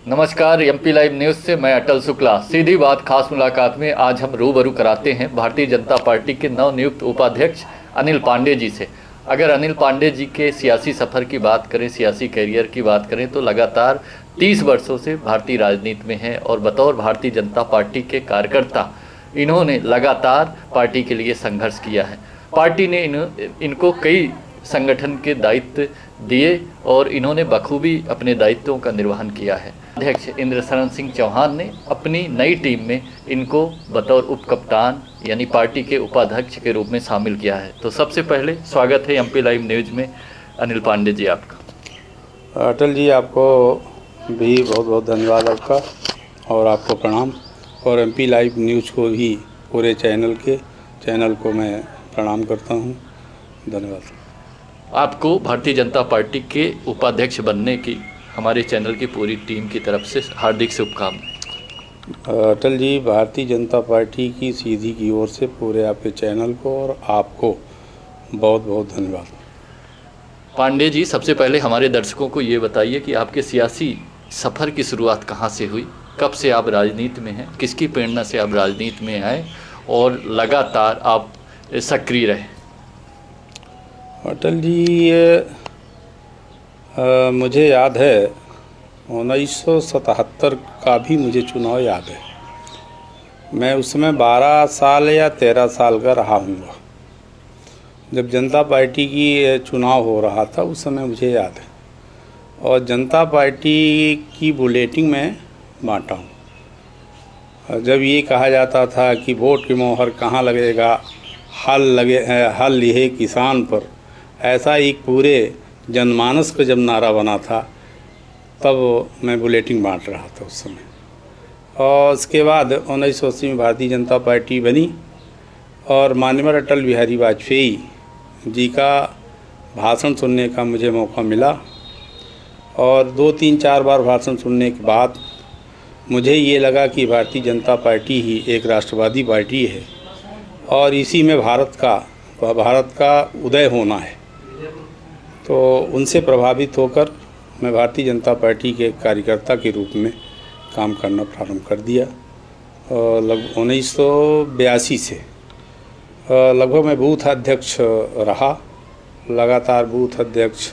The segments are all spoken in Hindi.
नमस्कार, एमपी लाइव न्यूज़ से मैं अटल शुक्ला। सीधी बात खास मुलाकात में आज हम रूबरू कराते हैं भारतीय जनता पार्टी के नवनियुक्त उपाध्यक्ष अनिल पांडे जी से। अगर अनिल पांडे जी के सियासी सफ़र की बात करें, सियासी करियर की बात करें, तो लगातार 30 वर्षों से भारतीय राजनीति में हैं और बतौर भारतीय जनता पार्टी के कार्यकर्ता इन्होंने लगातार पार्टी के लिए संघर्ष किया है। पार्टी ने इनको कई संगठन के दायित्व दिए और इन्होंने बखूबी अपने दायित्वों का निर्वहन किया है। अध्यक्ष इंद्रशरण सिंह चौहान ने अपनी नई टीम में इनको बतौर उप कप्तान यानी पार्टी के उपाध्यक्ष के रूप में शामिल किया है। तो सबसे पहले स्वागत है एमपी लाइव न्यूज़ में अनिल पांडे जी आपका। अटल जी, आपको भी बहुत बहुत धन्यवाद आपका, और आपको प्रणाम, और एमपी लाइव न्यूज़ को भी पूरे चैनल को मैं प्रणाम करता हूँ। धन्यवाद। आपको भारतीय जनता पार्टी के उपाध्यक्ष बनने की हमारे चैनल की पूरी टीम की तरफ से हार्दिक शुभकामनाएं। अटल जी, भारतीय जनता पार्टी की सीधी की ओर से पूरे आपके चैनल को और आपको बहुत बहुत धन्यवाद। पांडे जी, सबसे पहले हमारे दर्शकों को ये बताइए कि आपके सियासी सफ़र की शुरुआत कहाँ से हुई, कब से आप राजनीति में हैं, किसकी प्रेरणा से आप राजनीति में आए और लगातार आप सक्रिय रहे। अटल जी, मुझे याद है 1977 का भी मुझे चुनाव याद है। मैं उसमें 12 साल या 13 साल का रहा हूँ जब जनता पार्टी की चुनाव हो रहा था। उस समय मुझे याद है, और जनता पार्टी की बुलेटिन में बांटा हूँ। जब ये कहा जाता था कि वोट की मोहर कहाँ लगेगा, हल लिहे किसान पर, ऐसा एक पूरे जनमानस का जब नारा बना था, तब मैं बुलेटिन बांट रहा था उस समय। और उसके बाद 1980 में भारतीय जनता पार्टी बनी और माननीय अटल बिहारी वाजपेयी जी का भाषण सुनने का मुझे मौका मिला। और 2-3-4 बार भाषण सुनने के बाद मुझे ये लगा कि भारतीय जनता पार्टी ही एक राष्ट्रवादी पार्टी है और इसी में भारत का उदय होना है। तो उनसे प्रभावित होकर मैं भारतीय जनता पार्टी के कार्यकर्ता के रूप में काम करना प्रारंभ कर दिया। लगभग 1982 से लगभग मैं बूथ अध्यक्ष रहा, लगातार बूथ अध्यक्ष।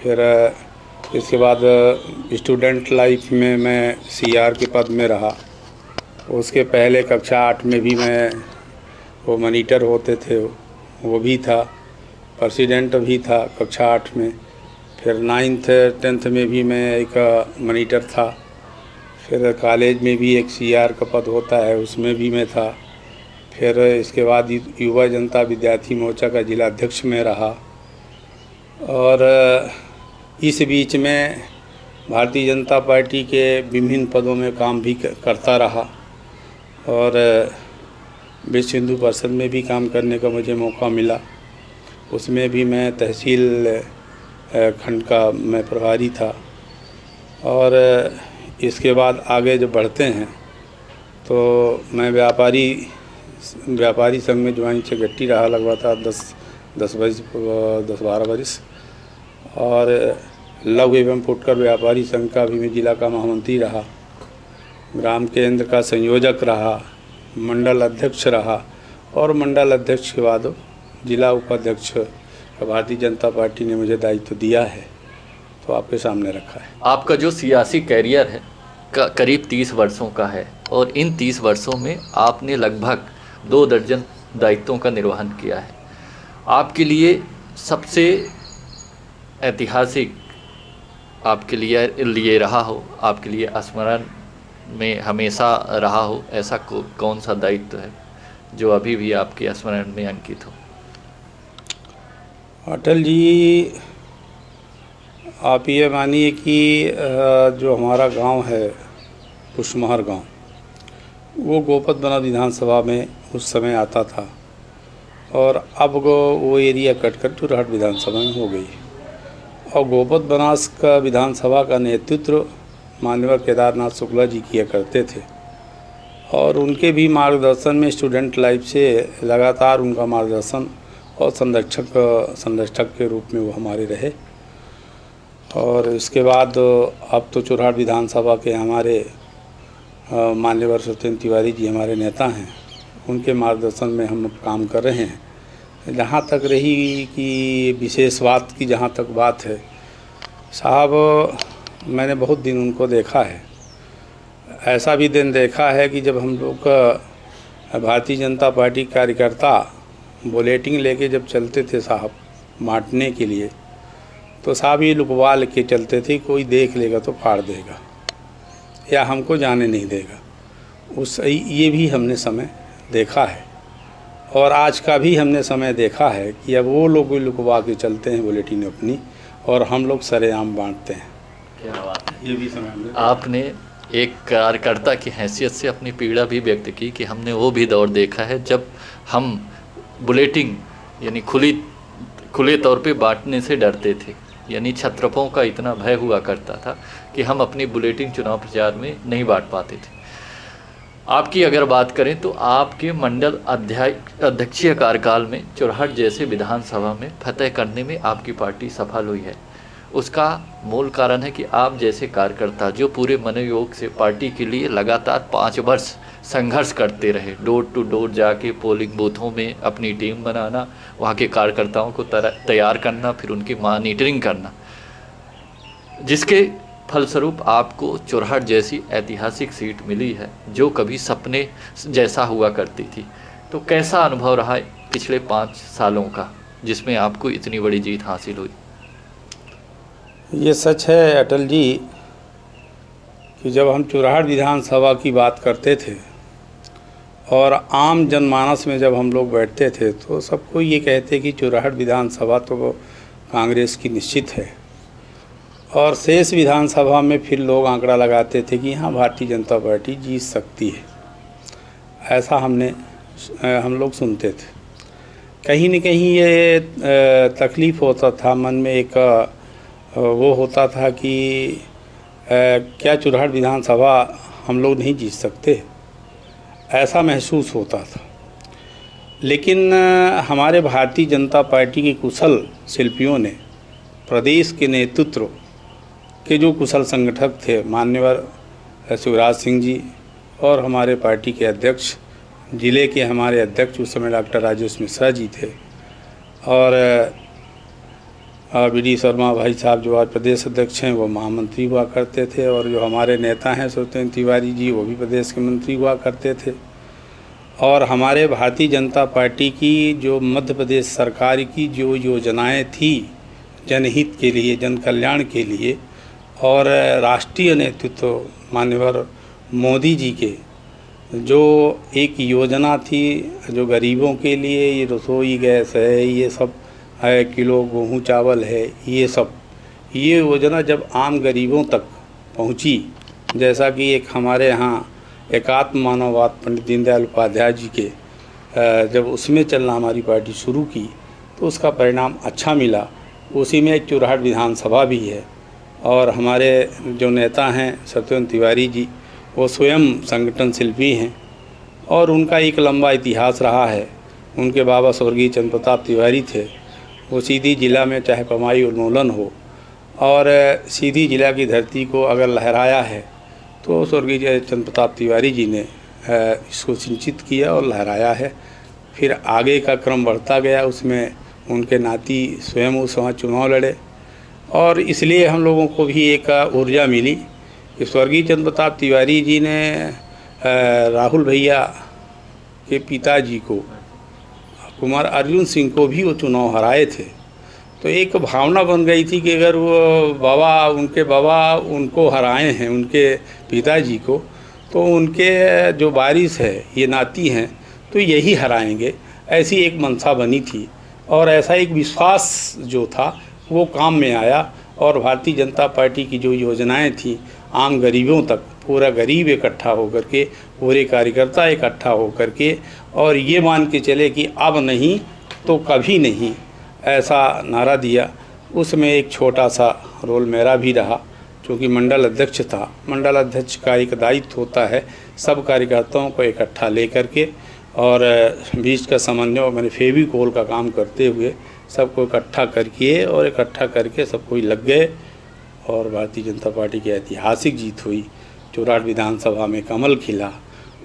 फिर इसके बाद स्टूडेंट लाइफ में मैं सीआर के पद में रहा। उसके पहले कक्षा 8 में भी मैं वो मॉनिटर होते थे, वो भी था, प्रेसिडेंट भी था कक्षा 8 में। फिर 9th 10th में भी मैं एक मॉनिटर था। फिर कॉलेज में भी एक सीआर का पद होता है, उसमें भी मैं था। फिर इसके बाद युवा जनता विद्यार्थी मोर्चा का जिला अध्यक्ष में रहा। और इस बीच में भारतीय जनता पार्टी के विभिन्न पदों में काम भी करता रहा। और विश्व हिंदू परिषद में भी काम करने का मुझे मौका मिला। उसमें भी मैं तहसील खंड का मैं प्रभारी था। और इसके बाद आगे जब बढ़ते हैं तो मैं व्यापारी संघ में ज्वाइंट सेक्रेटरी रहा, लगभग 10-12 वर्ष। और लघु एवं फुटकर व्यापारी संघ का भी मैं जिला का महामंत्री रहा, ग्राम केंद्र का संयोजक रहा, मंडल अध्यक्ष रहा, और मंडल अध्यक्ष के बाद जिला उपाध्यक्ष का भारतीय जनता पार्टी ने मुझे दायित्व दिया है, तो आपके सामने रखा है। आपका जो सियासी कैरियर है करीब 30 वर्षों का है और इन 30 वर्षों में आपने लगभग 2 दर्जन दायित्वों का निर्वहन किया है। आपके लिए सबसे ऐतिहासिक आपके लिए रहा हो, आपके लिए स्मरण में हमेशा रहा हो, ऐसा कौन सा दायित्व है जो अभी भी आपके स्मरण में अंकित हो? अटल जी, आप ये मानिए कि जो हमारा गांव है कुशमहर गांव, वो गोपत बना विधानसभा में उस समय आता था, और अब वो एरिया कटकर चुरहट विधानसभा में हो गई। और गोपत बनास का विधानसभा का नेतृत्व माननीय केदारनाथ शुक्ला जी किया करते थे, और उनके भी मार्गदर्शन में स्टूडेंट लाइफ से लगातार उनका मार्गदर्शन और संरक्षक के रूप में वो हमारे रहे। और इसके बाद अब तो चुरहाट विधानसभा के हमारे मान्यवर सत्येंद्र तिवारी जी हमारे नेता हैं, उनके मार्गदर्शन में हम काम कर रहे हैं। जहाँ तक रही कि विशेष बात की जहाँ तक बात है साहब, मैंने बहुत दिन उनको देखा है। ऐसा भी दिन देखा है कि जब हम लोग भारतीय जनता पार्टी कार्यकर्ता बुलेटिन लेके जब चलते थे साहब बांटने के लिए, तो साहब ये लुकवा के चलते थे, कोई देख लेगा तो फाड़ देगा या हमको जाने नहीं देगा। ये भी हमने समय देखा है और आज का भी हमने समय देखा है कि अब वो लोग भी लुकवा के चलते हैं बुलेटिन अपनी और हम लोग सरेआम बांटते हैं। क्या बात है। ये भी समय आपने एक कार्यकर्ता की हैसियत से अपनी पीड़ा भी व्यक्त की कि हमने वो भी दौर देखा है जब हम बुलेटिन यानी खुले तौर पे बांटने से डरते थे, यानी छत्रपों का इतना भय हुआ करता था कि हम अपनी बुलेटिन चुनाव प्रचार में नहीं बांट पाते थे। आपकी अगर बात करें तो आपके मंडल अध्यक्षीय कार्यकाल में चुरहाट जैसे विधानसभा में फतह करने में आपकी पार्टी सफल हुई है। उसका मूल कारण है कि आप जैसे कार्यकर्ता जो पूरे मनोयोग से पार्टी के लिए लगातार 5 वर्ष संघर्ष करते रहे, डोर टू डोर जाके पोलिंग बूथों में अपनी टीम बनाना, वहाँ के कार्यकर्ताओं को तैयार करना, फिर उनकी मॉनिटरिंग करना, जिसके फलस्वरूप आपको चुरहाट जैसी ऐतिहासिक सीट मिली है जो कभी सपने जैसा हुआ करती थी। तो कैसा अनुभव रहा है पिछले 5 सालों का जिसमें आपको इतनी बड़ी जीत हासिल हुई? ये सच है अटल जी कि जब हम चुरहाट विधानसभा की बात करते थे और आम जनमानस में जब हम लोग बैठते थे तो सबको ये कहते कि चुरहाट विधानसभा तो कांग्रेस की निश्चित है और शेष विधानसभा में फिर लोग आंकड़ा लगाते थे कि हाँ भारतीय जनता पार्टी जीत सकती है। ऐसा हम लोग सुनते थे। कहीं न कहीं ये तकलीफ़ होता था मन में, एक वो होता था कि क्या चुरहाट विधानसभा हम लोग नहीं जीत सकते, ऐसा महसूस होता था। लेकिन हमारे भारतीय जनता पार्टी के कुशल शिल्पियों ने, प्रदेश के नेतृत्व के जो कुशल संगठक थे मान्यवर शिवराज सिंह जी और हमारे पार्टी के अध्यक्ष, ज़िले के हमारे अध्यक्ष उस समय डॉक्टर राजेश मिश्रा जी थे और वी.डी. शर्मा भाई साहब जो आज प्रदेश अध्यक्ष हैं वो महामंत्री हुआ करते थे और जो हमारे नेता हैं सत्येंद्र तिवारी जी वो भी प्रदेश के मंत्री हुआ करते थे। और हमारे भारतीय जनता पार्टी की जो मध्य प्रदेश सरकार की जो योजनाएं थी जनहित के लिए, जन कल्याण के लिए, और राष्ट्रीय नेतृत्व माननीय मोदी जी के जो एक योजना थी जो गरीबों के लिए, ये रसोई गैस है, ये सब है, किलो गेहूँ चावल है, ये सब, ये योजना जब आम गरीबों तक पहुंची, जैसा कि एक हमारे यहाँ एकात्म मानववाद पंडित दीनदयाल उपाध्याय जी के जब उसमें चलना हमारी पार्टी शुरू की तो उसका परिणाम अच्छा मिला। उसी में एक चुरहाट विधानसभा भी है और हमारे जो नेता हैं सत्येंद्र तिवारी जी वो स्वयं संगठन शिल्पी हैं और उनका एक लंबा इतिहास रहा है। उनके बाबा स्वर्गीय चंद्र प्रताप तिवारी थे, वो सीधी जिला में चाहे पमाई उन्मूलन हो और सीधी जिला की धरती को अगर लहराया है तो स्वर्गीय चंद्र प्रताप तिवारी जी ने इसको सिंचित किया और लहराया है। फिर आगे का क्रम बढ़ता गया, उसमें उनके नाती स्वयं उस वहाँ चुनाव लड़े और इसलिए हम लोगों को भी एक ऊर्जा मिली कि स्वर्गीय चंद्र प्रताप तिवारी जी ने राहुल भैया के पिताजी को, कुमार अर्जुन सिंह को भी वो चुनाव हराए थे। तो एक भावना बन गई थी कि अगर वो उनके बाबा उनको हराए हैं, उनके पिताजी को, तो उनके जो वारिस है ये नाती हैं तो यही हराएंगे, ऐसी एक मंशा बनी थी और ऐसा एक विश्वास जो था वो काम में आया। और भारतीय जनता पार्टी की जो योजनाएं थी आम गरीबों तक, पूरा गरीब इकट्ठा होकर के, पूरे कार्यकर्ता इकट्ठा होकर के, और ये मान के चले कि अब नहीं तो कभी नहीं, ऐसा नारा दिया। उसमें एक छोटा सा रोल मेरा भी रहा, क्योंकि मंडल अध्यक्ष था। मंडल अध्यक्ष का एक दायित्व होता है सब कार्यकर्ताओं को इकट्ठा लेकर के और बीच का समन्वय, मैंने फेविकोल का काम करते हुए सबको इकट्ठा करके सब कोई लग गए और भारतीय जनता पार्टी की ऐतिहासिक जीत हुई, चुराट विधानसभा में कमल खिला,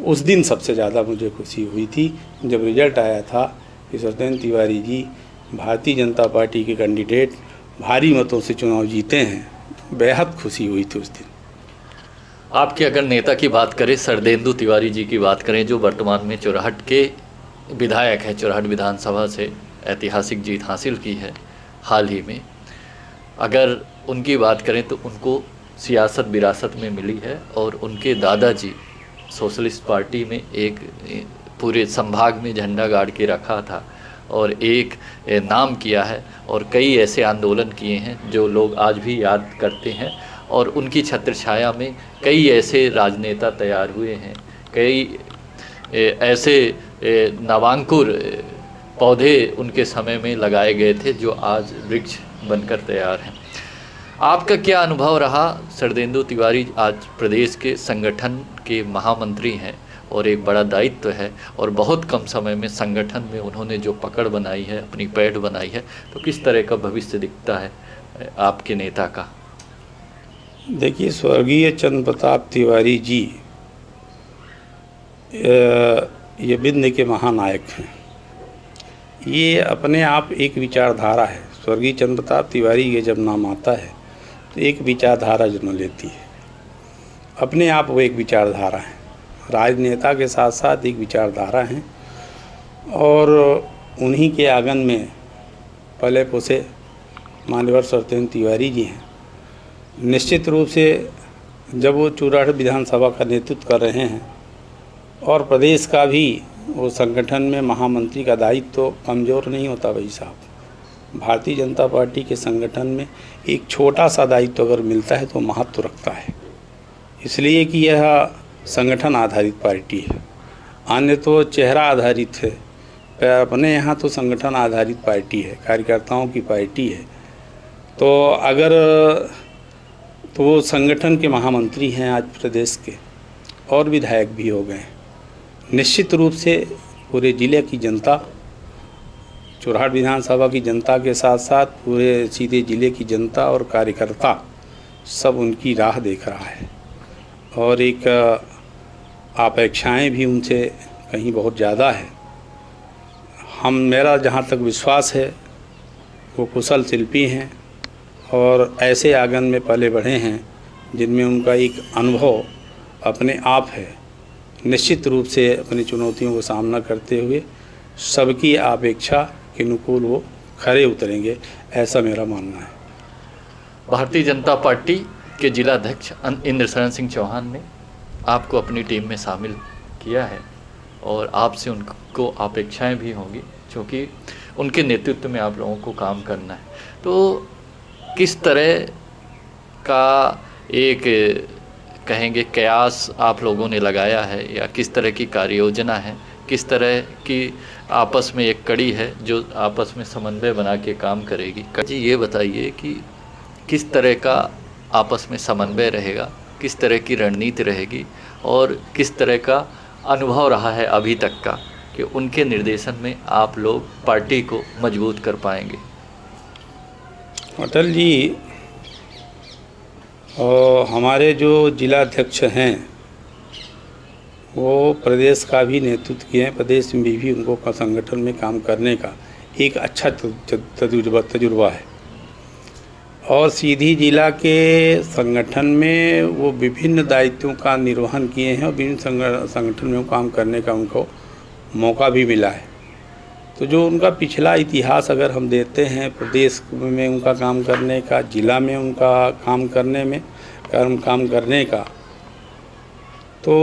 उस दिन सबसे ज़्यादा मुझे खुशी हुई थी जब रिजल्ट आया था कि सत्येंद्र तिवारी जी भारतीय जनता पार्टी के कैंडिडेट भारी मतों से चुनाव जीते हैं। बेहद खुशी हुई थी उस दिन। आपके अगर नेता की बात करें, शरदेंदु तिवारी जी की बात करें, जो वर्तमान में चुराहट के विधायक है, चुराहट विधानसभा से ऐतिहासिक जीत हासिल की है हाल ही में, अगर उनकी बात करें तो उनको सियासत विरासत में मिली है और उनके दादाजी सोशलिस्ट पार्टी में एक पूरे संभाग में झंडा गाड़ के रखा था और एक नाम किया है और कई ऐसे आंदोलन किए हैं जो लोग आज भी याद करते हैं और उनकी छत्रछाया में कई ऐसे राजनेता तैयार हुए हैं, कई ऐसे नवांकुर पौधे उनके समय में लगाए गए थे जो आज वृक्ष बनकर तैयार हैं। आपका क्या अनुभव रहा? शरदेंदु तिवारी आज प्रदेश के संगठन के महामंत्री हैं और एक बड़ा दायित्व है और बहुत कम समय में संगठन में उन्होंने जो पकड़ बनाई है, अपनी पैठ बनाई है, तो किस तरह का भविष्य दिखता है आपके नेता का? देखिए, स्वर्गीय चंद्र प्रताप तिवारी जी ये विंध्य के महानायक हैं। ये अपने आप एक विचारधारा है। स्वर्गीय चंद्र प्रताप तिवारी के जब नाम आता है तो एक विचारधारा जन्म लेती है। अपने आप वो एक विचारधारा है, राजनेता के साथ साथ एक विचारधारा है और उन्हीं के आंगन में पले पोसे मान्यवर सत्येंद्र तिवारी जी हैं। निश्चित रूप से जब वो चुराट विधानसभा का नेतृत्व कर रहे हैं और प्रदेश का भी वो संगठन में महामंत्री का दायित्व तो कमज़ोर नहीं होता भाई साहब। भारतीय जनता पार्टी के संगठन में एक छोटा सा दायित्व अगर मिलता है तो महत्व रखता है, इसलिए कि यह संगठन आधारित पार्टी है। अन्य तो चेहरा आधारित है, पर अपने यहाँ तो संगठन आधारित पार्टी है, कार्यकर्ताओं की पार्टी है। तो अगर तो वो संगठन के महामंत्री हैं आज प्रदेश के और विधायक भी हो गए। निश्चित रूप से पूरे ज़िले की जनता, चुराहट विधानसभा की जनता के साथ साथ पूरे सीधे ज़िले की जनता और कार्यकर्ता सब उनकी राह देख रहा है और एक अपेक्षाएं भी उनसे कहीं बहुत ज़्यादा है। मेरा जहाँ तक विश्वास है वो कुशल शिल्पी हैं और ऐसे आंगन में पले बढ़े हैं जिनमें उनका एक अनुभव अपने आप है। निश्चित रूप से अपनी चुनौतियों का सामना करते हुए सबकी अपेक्षा के अनुकूल वो खरे उतरेंगे, ऐसा मेरा मानना है। भारतीय जनता पार्टी के जिलाध्यक्ष इंद्रशरण सिंह चौहान ने आपको अपनी टीम में शामिल किया है और आपसे उनको अपेक्षाएं भी होंगी क्योंकि उनके नेतृत्व में आप लोगों को काम करना है। तो किस तरह का एक कहेंगे कयास आप लोगों ने लगाया है या किस तरह की कार्य योजना है, किस तरह की आपस में एक कड़ी है जो आपस में समन्वय बना के काम करेगी? जी ये बताइए कि किस तरह का आपस में समन्वय रहेगा, किस तरह की रणनीति रहेगी और किस तरह का अनुभव रहा है अभी तक का कि उनके निर्देशन में आप लोग पार्टी को मजबूत कर पाएंगे? अटल जी, हमारे जो जिलाध्यक्ष हैं वो प्रदेश का भी नेतृत्व किए हैं। प्रदेश में भी उनको संगठन में काम करने का एक अच्छा तजुर्बा है और सीधी जिला के संगठन में वो विभिन्न दायित्वों का निर्वहन किए हैं और विभिन्न संगठन में काम करने का उनको मौका भी मिला है। तो जो उनका पिछला इतिहास अगर हम देते हैं प्रदेश में उनका काम करने का, जिला में उनका काम करने का, तो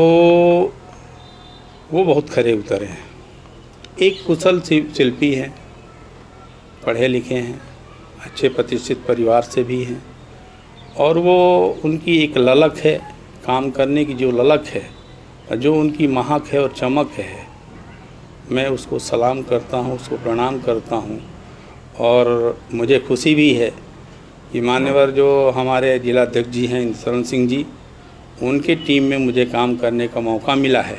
वो बहुत खरे उतरे हैं। एक कुशल शिल्पी हैं, पढ़े लिखे हैं, अच्छे प्रतिष्ठित परिवार से भी हैं और वो उनकी एक ललक है, काम करने की जो ललक है, जो उनकी महक है और चमक है, मैं उसको सलाम करता हूँ, उसको प्रणाम करता हूँ। और मुझे खुशी भी है कि मान्यवर जो हमारे जिलाध्यक्ष जी हैं इंद्रशरण सिंह जी, उनके टीम में मुझे काम करने का मौका मिला है।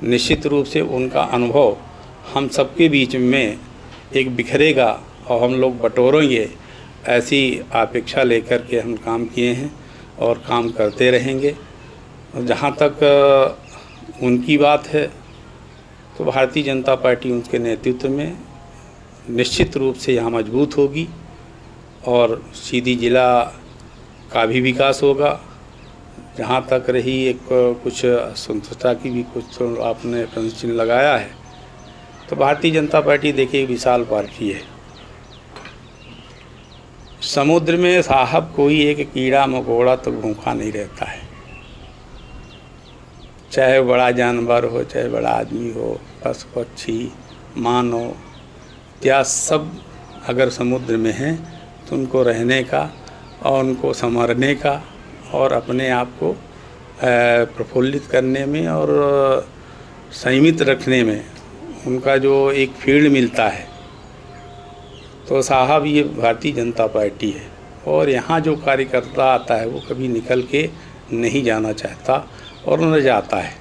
निश्चित रूप से उनका अनुभव हम सबके बीच में एक बिखरेगा और हम लोग बटोरेंगे ऐसी अपेक्षा लेकर के हम काम किए हैं और काम करते रहेंगे। जहाँ तक उनकी बात है तो भारतीय जनता पार्टी उनके नेतृत्व में निश्चित रूप से यहाँ मजबूत होगी और सीधी जिला का भी विकास होगा। जहाँ तक रही एक कुछ स्वतंत्रता की भी कुछ तो आपने प्रश्न चिन्ह लगाया है, तो भारतीय जनता पार्टी देखिए एक विशाल पार्टी है। समुद्र में साहब कोई एक कीड़ा मकोड़ा तो भूखा नहीं रहता है, चाहे बड़ा जानवर हो चाहे बड़ा आदमी हो, पशु पक्षी मानव इत्यादि सब अगर समुद्र में हैं तो उनको रहने का और उनको संवारने का और अपने आप को प्रफुल्लित करने में और संयमित रखने में उनका जो एक फील्ड मिलता है, तो साहब ये भारतीय जनता पार्टी है। और यहाँ जो कार्यकर्ता आता है वो कभी निकल के नहीं जाना चाहता और न जाता है,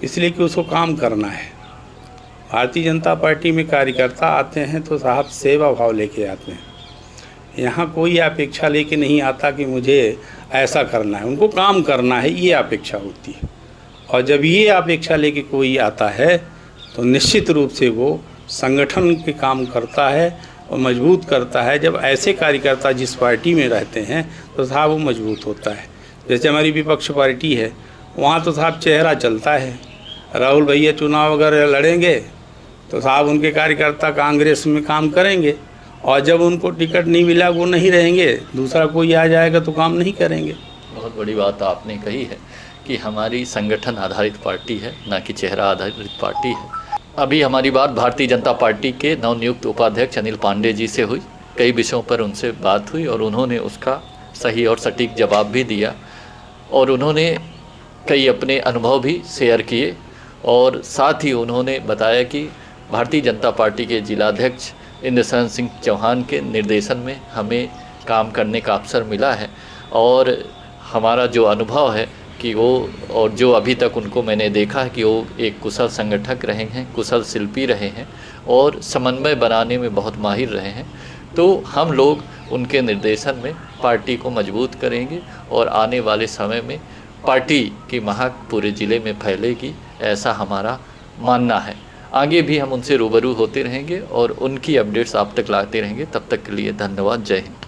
इसलिए कि उसको काम करना है। भारतीय जनता पार्टी में कार्यकर्ता आते हैं तो साहब सेवा भाव लेके आते हैं। यहाँ कोई अपेक्षा लेके नहीं आता कि मुझे ऐसा करना है, उनको काम करना है, ये अपेक्षा होती है। और जब ये अपेक्षा लेके कोई आता है तो निश्चित रूप से वो संगठन के काम करता है और मजबूत करता है। जब ऐसे कार्यकर्ता जिस पार्टी में रहते हैं तो साहब वो मजबूत होता है। जैसे हमारी विपक्ष पार्टी है, वहाँ तो साहब चेहरा चलता है। राहुल भैया चुनाव अगर लड़ेंगे तो साहब उनके कार्यकर्ता कांग्रेस में काम करेंगे, और जब उनको टिकट नहीं मिला वो नहीं रहेंगे, दूसरा कोई आ जाएगा तो काम नहीं करेंगे। बहुत बड़ी बात आपने कही है कि हमारी संगठन आधारित पार्टी है, ना कि चेहरा आधारित पार्टी है। अभी हमारी बात भारतीय जनता पार्टी के नवनियुक्त उपाध्यक्ष अनिल पांडे जी से हुई। कई विषयों पर उनसे बात हुई और उन्होंने उसका सही और सटीक जवाब भी दिया और उन्होंने कई अपने अनुभव भी शेयर किए और साथ ही उन्होंने बताया कि भारतीय जनता पार्टी के जिलाध्यक्ष इंद्रशरण सिंह चौहान के निर्देशन में हमें काम करने का अवसर मिला है और हमारा जो अनुभव है कि वो और जो अभी तक उनको मैंने देखा है कि वो एक कुशल संगठक रहे हैं, कुशल शिल्पी रहे हैं और समन्वय बनाने में बहुत माहिर रहे हैं। तो हम लोग उनके निर्देशन में पार्टी को मजबूत करेंगे और आने वाले समय में पार्टी की महक पूरे ज़िले में फैलेगी, ऐसा हमारा मानना है। आगे भी हम उनसे रूबरू होते रहेंगे और उनकी अपडेट्स आप तक लाते रहेंगे। तब तक के लिए धन्यवाद। जय हिंद।